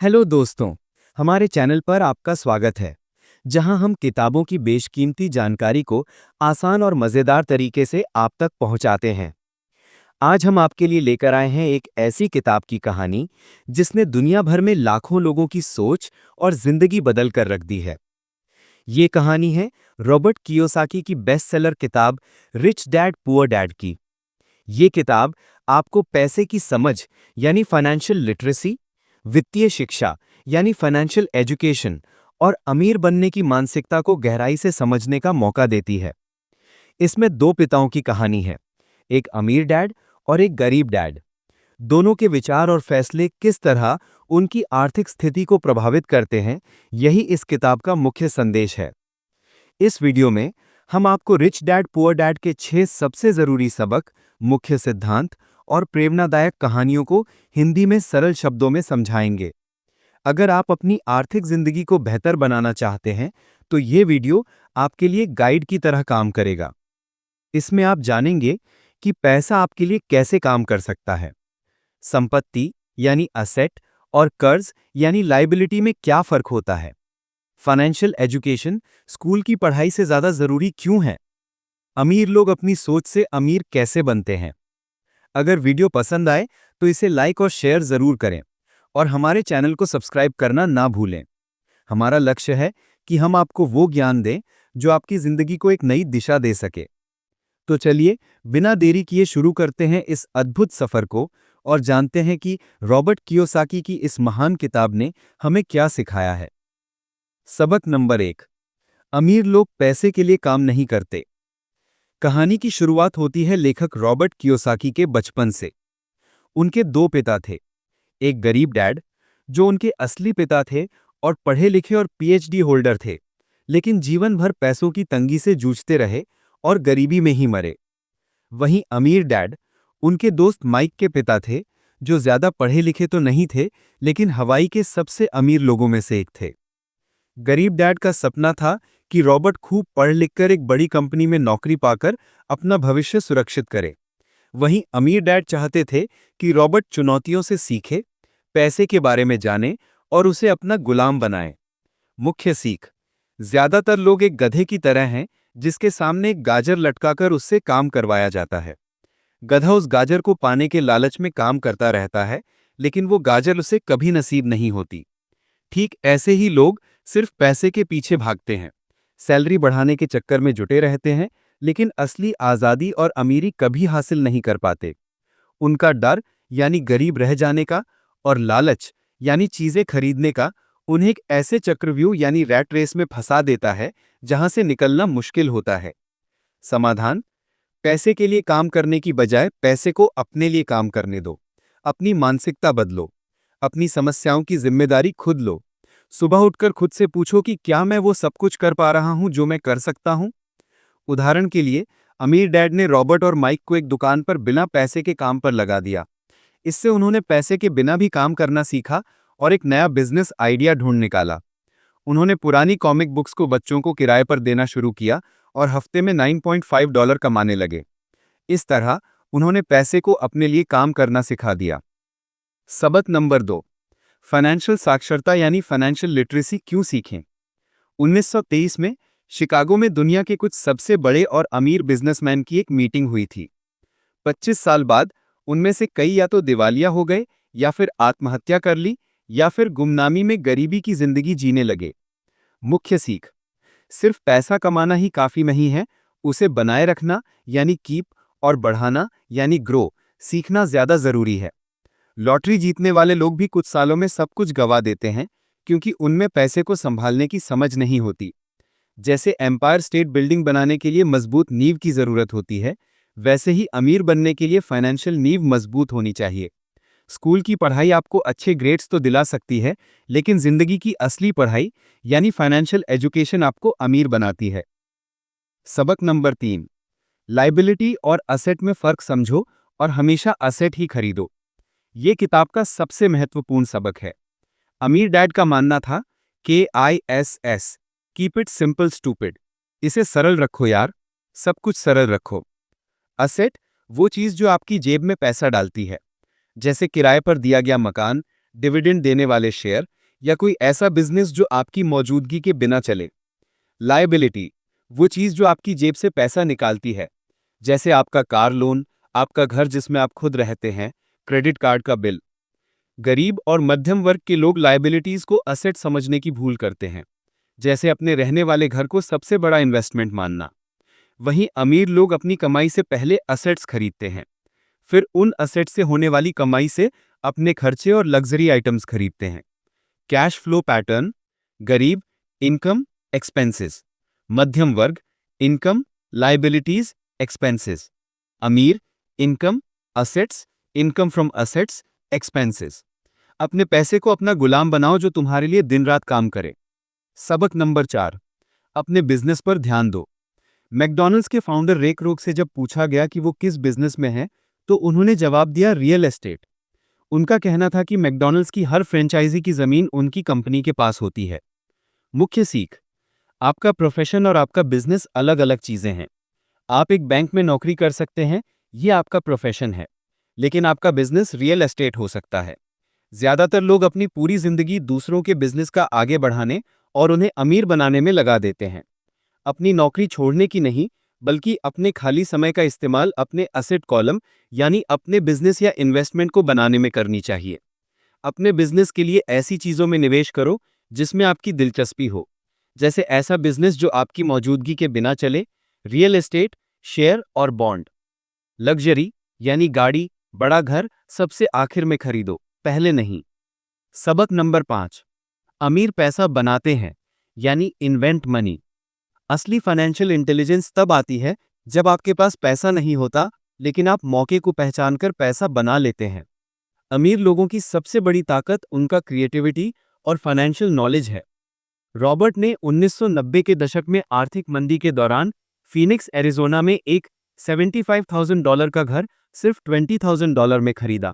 Hello दोस्तों, हमारे channel पर आपका स्वागत है, जहां हम किताबों की बेशकीमती जानकारी को आसान और मज़ेदार तरीके से आप तक पहुंचाते हैं। आज हम आपके लिए लेकर आए हैं एक ऐसी किताब की कहानी, जिसने दुनिया भर में लाखों लोगों की सोच और जिंदगी बदल कर रख दी है। ये कहानी है रॉबर्ट कियोसाकी की बेस्टसेलर किताब रिच डैड पुअर डैड की। ये किताब आपको पैसे की समझ यानी फाइनेंशियल लिटरेसी, वित्तीय शिक्षा यानी फाइनेंशियल एजुकेशन और अमीर बनने की मानसिकता को गहराई से समझने का मौका देती है। इसमें दो पिताओं की कहानी है, एक अमीर डैड और एक गरीब डैड। दोनों के विचार और फैसले किस तरह उनकी आर्थिक स्थिति को प्रभावित करते हैं, यही इस किताब का मुख्य संदेश है। इस वीडियो में हम आपको रिच डैड पुअर डैड के 6 सबसे जरूरी सबक, मुख्य सिद्धांत और प्रेरणादायक कहानियों को हिंदी में सरल शब्दों में समझाएंगे। अगर आप अपनी आर्थिक जिंदगी को बेहतर बनाना चाहते हैं, तो ये वीडियो आपके लिए गाइड की तरह काम करेगा। इसमें आप जानेंगे कि पैसा आपके लिए कैसे काम कर सकता है, संपत्ति यानी असेट और कर्ज यानी लायबिलिटी में क्या फर्क होता है, फाइनेंशियल एजुकेशन स्कूल की पढ़ाई से ज्यादा जरूरी क्यों है, अमीर लोग अपनी सोच से अमीर कैसे बनते हैं। अगर वीडियो पसंद आए तो इसे लाइक और शेयर जरूर करें और हमारे चैनल को सब्सक्राइब करना ना भूलें। हमारा लक्ष्य है कि हम आपको वो ज्ञान दें जो आपकी जिंदगी को एक नई दिशा दे सके। तो चलिए, बिना देरी किए शुरू करते हैं इस अद्भुत सफर को और जानते हैं कि रॉबर्ट कियोसाकी की इस महान किताब ने हमें क्या सिखाया है। सबक नंबर 1, अमीर लोग पैसे के लिए काम नहीं करते। कहानी की शुरुआत होती है लेखक रॉबर्ट कियोसाकी के बचपन से। उनके दो पिता थे, एक गरीब डैड जो उनके असली पिता थे और पढ़े लिखे और पीएचडी होल्डर थे, लेकिन जीवन भर पैसों की तंगी से जूझते रहे और गरीबी में ही मरे। वहीं अमीर डैड उनके दोस्त माइक के पिता थे, जो ज्यादा पढ़े लिखे तो नहीं थे, लेकिन हवाई के सबसे अमीर लोगों में से एक थे। गरीब डैड का सपना था कि रॉबर्ट खूब पढ़ लिखकर एक बड़ी कंपनी में नौकरी पाकर अपना भविष्य सुरक्षित करे। वहीं अमीर डैड चाहते थे कि रॉबर्ट चुनौतियों से सीखे, पैसे के बारे में जाने और उसे अपना गुलाम बनाए। मुख्य सीख: ज्यादातर लोग एक गधे की तरह हैं, जिसके सामने एक गाजर लटकाकर उससे काम करवाया जाता है। गधा उस गाजर को पाने के लालच में काम करता रहता है, लेकिन वो गाजर उसे कभी नसीब नहीं होती। ठीक ऐसे ही लोग सिर्फ पैसे के पीछे भागते हैं, सैलरी बढ़ाने के चक्कर में जुटे रहते हैं, लेकिन असली आजादी और अमीरी कभी हासिल नहीं कर पाते। उनका डर यानी गरीब रह जाने का और लालच यानी चीजें खरीदने का उन्हें एक ऐसे चक्रव्यूह यानी रैट रेस में फंसा देता है, जहां से निकलना मुश्किल होता है। समाधान: पैसे के लिए काम करने की बजाय पैसे को अपने लिए काम करने दो। अपनी मानसिकता बदलो, अपनी समस्याओं की जिम्मेदारी खुद लो। सुबह उठकर खुद से पूछो कि क्या मैं वो सब कुछ कर पा रहा हूं जो मैं कर सकता हूं। उदाहरण के लिए, अमीर डैड ने रॉबर्ट और माइक को एक दुकान पर बिना पैसे के काम पर लगा दिया। इससे उन्होंने पैसे के बिना भी काम करना सीखा और एक नया बिजनेस आइडिया ढूंढ निकाला। उन्होंने पुरानी कॉमिक बुक्स को बच्चों को किराए पर देना शुरू किया और हफ्ते में $9.5 कमाने लगे। इस तरह उन्होंने पैसे को अपने लिए काम करना सिखा दिया। सबक नंबर 2, फाइनेंशियल साक्षरता यानी फाइनेंशियल लिटरेसी क्यों सीखें। 1923 में शिकागो में दुनिया के कुछ सबसे बड़े और अमीर बिजनेसमैन की एक मीटिंग हुई थी। 25 साल बाद उनमें से कई या तो दिवालिया हो गए, या फिर आत्महत्या कर ली, या फिर गुमनामी में गरीबी की जिंदगी जीने लगे। मुख्य सीख: सिर्फ पैसा कमाना ही काफी नहीं है, उसे बनाए रखना यानी कीप और बढ़ाना यानी ग्रो सीखना ज्यादा जरूरी है। लॉटरी जीतने वाले लोग भी कुछ सालों में सब कुछ गंवा देते हैं, क्योंकि उनमें पैसे को संभालने की समझ नहीं होती। जैसे एम्पायर स्टेट बिल्डिंग बनाने के लिए मजबूत नींव की जरूरत होती है, वैसे ही अमीर बनने के लिए फाइनेंशियल नींव मजबूत होनी चाहिए। स्कूल की पढ़ाई आपको अच्छे ग्रेड्स तो दिला सकती है, लेकिन जिंदगी की असली पढ़ाई यानी फाइनेंशियल एजुकेशन आपको अमीर बनाती है। सबक नंबर 3, लाइबिलिटी और असेट में फर्क समझो और हमेशा असेट ही खरीदो। ये किताब का सबसे महत्वपूर्ण सबक है। अमीर डैड का मानना था KISS, keep it simple stupid, इसे सरल रखो यार, सब कुछ सरल रखो। असेट वो चीज जो आपकी जेब में पैसा डालती है, जैसे किराए पर दिया गया मकान, डिविडेंड देने वाले शेयर या कोई ऐसा बिजनेस जो आपकी मौजूदगी के बिना चले। लायबिलिटी, वो चीज जो आपकी जेब से पैसा निकालती है, जैसे आपका कार लोन, आपका घर जिसमें आप खुद रहते हैं, क्रेडिट कार्ड का बिल। गरीब और मध्यम वर्ग के लोग लायबिलिटीज को असेट समझने की भूल करते हैं, जैसे अपने रहने वाले घर को सबसे बड़ा इन्वेस्टमेंट मानना। वहीं अमीर लोग अपनी कमाई से पहले असेट्स खरीदते हैं, फिर उन असेट्स से होने वाली कमाई से अपने खर्चे और लग्जरी आइटम्स खरीदते हैं। कैश फ्लो पैटर्न: गरीब इनकम एक्सपेंसेस, मध्यम वर्ग इनकम लायबिलिटीज एक्सपेंसेस, अमीर income assets income from assets expenses. अपने पैसे को अपना गुलाम बनाओ जो तुम्हारे लिए दिन रात काम करे। सबक नंबर 4, अपने बिजनेस पर ध्यान दो। मैकडॉनल्ड्स के फाउंडर रे क्रोक से जब पूछा गया कि वो किस बिजनेस में हैं, तो उन्होंने जवाब दिया, रियल एस्टेट। उनका कहना था कि मैकडॉनल्ड्स की हर फ्रेंचाइजी की जमीन उनकी कंपनी के पास होती है। मुख्य सीख: आपका प्रोफेशन और आपका बिजनेस अलग अलग चीजें हैं। आप एक बैंक में नौकरी कर सकते हैं, ये आपका प्रोफेशन है, लेकिन आपका बिजनेस रियल एस्टेट हो सकता है। ज्यादातर लोग अपनी पूरी जिंदगी दूसरों के बिजनेस का आगे बढ़ाने और उन्हें अमीर बनाने में लगा देते हैं। अपनी नौकरी छोड़ने की नहीं, बल्कि अपने खाली समय का इस्तेमाल अपने असेट कॉलम यानी अपने बिजनेस या इन्वेस्टमेंट को बनाने में करनी चाहिए। अपने बिजनेस के लिए ऐसी चीजों में निवेश करो जिसमें आपकी दिलचस्पी हो, जैसे ऐसा बिजनेस जो आपकी मौजूदगी के बिना चले, रियल एस्टेट, शेयर और बॉन्ड। लग्जरी यानी गाड़ी, बड़ा घर सबसे आखिर में खरीदो, पहले नहीं। सबक नंबर 5, अमीर पैसा बनाते हैं यानी इन्वेंट मनी। असली फाइनेंशियल इंटेलिजेंस तब आती है जब आपके पास पैसा नहीं होता, लेकिन आप मौके को पहचानकर पैसा बना लेते हैं। अमीर लोगों की सबसे बड़ी ताकत उनका क्रिएटिविटी और फाइनेंशियल नॉलेज है। रॉबर्ट ने 1990 के दशक में आर्थिक मंदी के दौरान फीनिक्स, एरिजोना में एक $75,000 का घर सिर्फ $20,000 में खरीदा।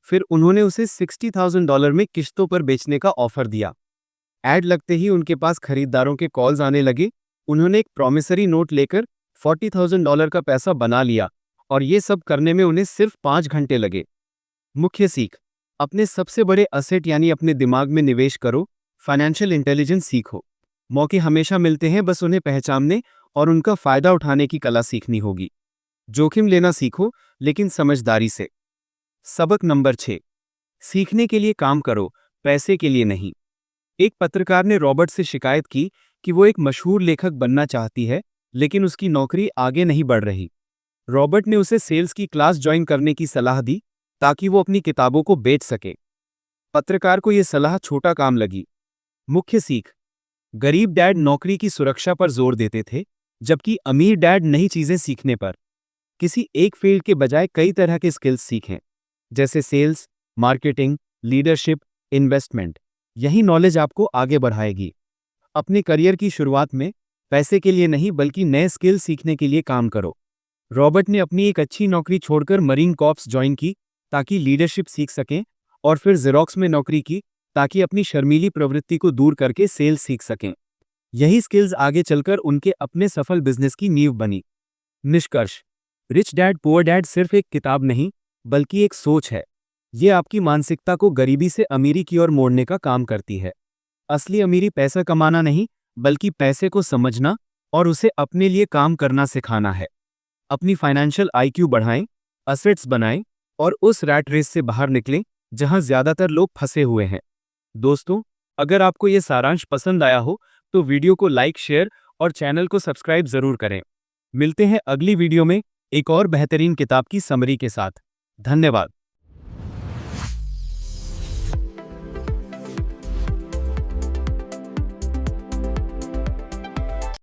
फिर उन्होंने उसे $60,000 में किश्तों पर बेचने का ऑफर दिया। ऐड लगते ही उनके पास खरीदारों के कॉल्स आने लगे। उन्होंने एक प्रॉमिसरी नोट लेकर $40,000 का पैसा बना लिया, और ये सब करने में उन्हें सिर्फ 5 घंटे लगे। मुख्य सीख: अपने सबसे बड़े असेट यानी अपने दिमाग में निवेश करो, फाइनेंशियल इंटेलिजेंस सीखो। मौके हमेशा मिलते हैं, बस उन्हें पहचानने और उनका फायदा उठाने की कला सीखनी होगी। जोखिम लेना सीखो, लेकिन समझदारी से। सबक नंबर 6, सीखने के लिए काम करो, पैसे के लिए नहीं। एक पत्रकार ने रॉबर्ट से शिकायत की कि वो एक मशहूर लेखक बनना चाहती है, लेकिन उसकी नौकरी आगे नहीं बढ़ रही। रॉबर्ट ने उसे सेल्स की क्लास ज्वाइन करने की सलाह दी ताकि वो अपनी किताबों को बेच सके। पत्रकार को यह सलाह छोटा काम लगी। मुख्य सीख: गरीब डैड नौकरी की सुरक्षा पर जोर देते थे, जबकि अमीर डैड नई चीजें सीखने पर। किसी एक फील्ड के बजाय कई तरह के स्किल्स सीखें, जैसे सेल्स, मार्केटिंग, लीडरशिप, इन्वेस्टमेंट। यही नॉलेज आपको आगे बढ़ाएगी। अपने करियर की शुरुआत में पैसे के लिए नहीं, बल्कि नए स्किल सीखने के लिए काम करो। रॉबर्ट ने अपनी एक अच्छी नौकरी छोड़कर मरीन कॉर्प्स ज्वाइन की ताकि लीडरशिप सीख सकें, और फिर जेरोक्स में नौकरी की ताकि अपनी शर्मीली प्रवृत्ति को दूर करके सेल्स सीख सकें। यही स्किल्स आगे चलकर उनके अपने सफल बिजनेस की नींव बनी। निष्कर्ष: रिच डैड पुअर डैड सिर्फ एक किताब नहीं, बल्कि एक सोच है। ये आपकी मानसिकता को गरीबी से अमीरी की ओर मोड़ने का काम करती है। असली अमीरी पैसा कमाना नहीं, बल्कि पैसे को समझना और उसे अपने लिए काम करना सिखाना है। अपनी फाइनेंशियल आईक्यू बढ़ाएं, असेट्स बनाएं और उस रैट रेस से बाहर निकलें जहां ज्यादातर लोग फंसे हुए हैं। दोस्तों, अगर आपको यह सारांश पसंद आया हो तो वीडियो को लाइक, शेयर और चैनल को सब्सक्राइब जरूर करें। मिलते हैं अगली वीडियो में एक और बेहतरीन किताब की समरी के साथ। धन्यवाद।